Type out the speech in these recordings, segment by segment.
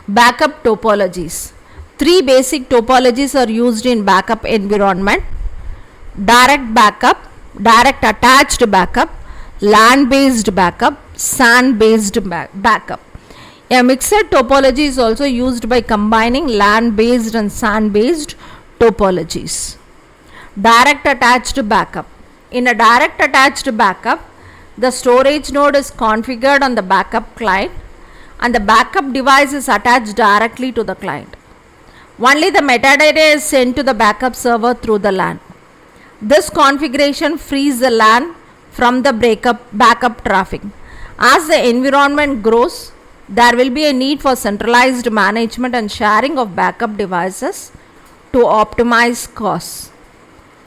Backup topologies. Three basic topologies are used in backup environment: direct backup, direct attached backup, LAN based backup, SAN based backup. A mixed topology is also used by combining LAN based and SAN based topologies. Direct attached backup. In a direct attached backup, the storage node is configured on the backup client and the backup device is attached directly to the client. Only the metadata is sent to the backup server through the LAN. This configuration frees the LAN from the backup traffic. As the environment grows, there will be a need for centralized management and sharing of backup devices to optimize costs.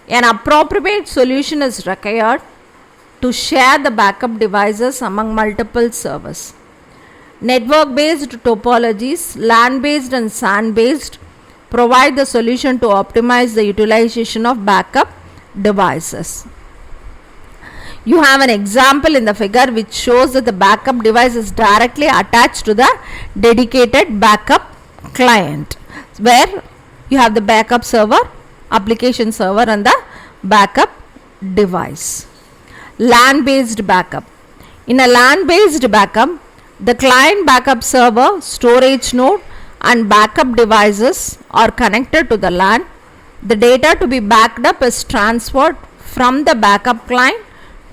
An appropriate solution is required to share the backup devices among multiple servers. Network-based topologies, LAN-based and SAN-based, provide the solution to optimize the utilization of backup devices. You have an example in the figure which shows that the backup device is directly attached to the dedicated backup client, where you have the backup server, application server and the backup device. LAN based backup. In a LAN based backup, the client backup server, storage node and backup devices are connected to the LAN. The data to be backed up is transferred from the backup client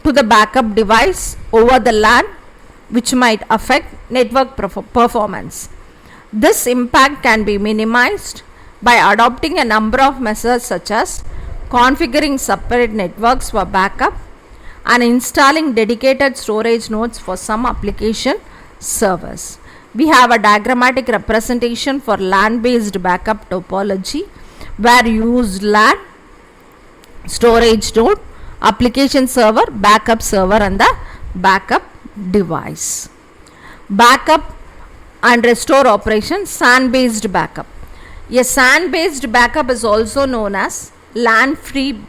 to the backup device over the LAN, which might affect network performance. This impact can be minimized by adopting a number of measures such as configuring separate networks for backup and installing dedicated storage nodes for some application servers. We have a diagrammatic representation for LAN based backup topology where you use LAN, storage node, application server, backup server and the backup device. Backup and restore operation. SAN based backup. A SAN based backup is also known as LAN free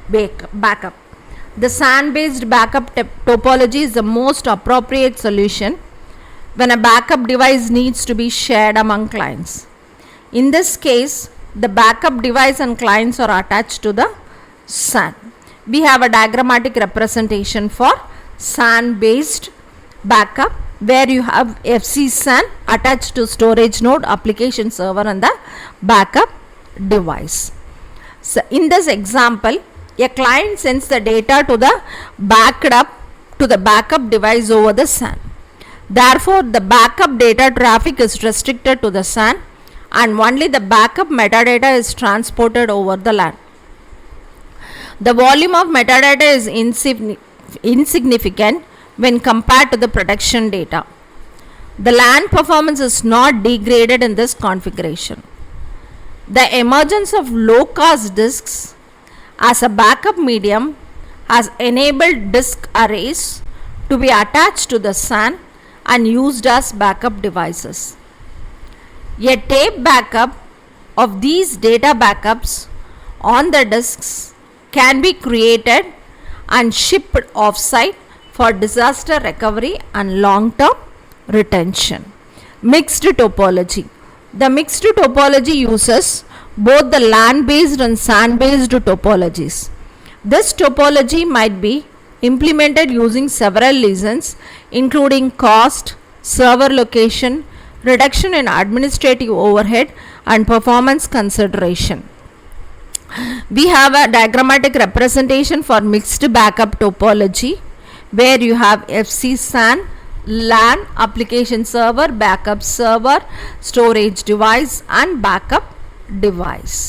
backup. The SAN based backup topology is the most appropriate solution when a backup device needs to be shared among clients. In this case, the backup device and clients are attached to the SAN. We have a diagrammatic representation for SAN based backup where you have FC SAN attached to storage node, application server and the backup device. So in this example, a client sends the data to the backup device over the SAN. Therefore, the backup data traffic is restricted to the SAN and only the backup metadata is transported over the LAN. The volume of metadata is insignificant when compared to the production data. The LAN performance is not degraded in this configuration. The emergence of low-cost disks as a backup medium has enabled disk arrays to be attached to the SAN and used as backup devices. A tape backup of these data backups on the disks can be created and shipped offsite for disaster recovery and long-term retention. Mixed topology. The mixed topology uses both the LAN based and SAN based topologies. This topology might be implemented using several reasons including cost, server location, reduction in administrative overhead and performance consideration. We have a diagrammatic representation for mixed backup topology where you have FC SAN, LAN, application server, backup server, storage device and backup device.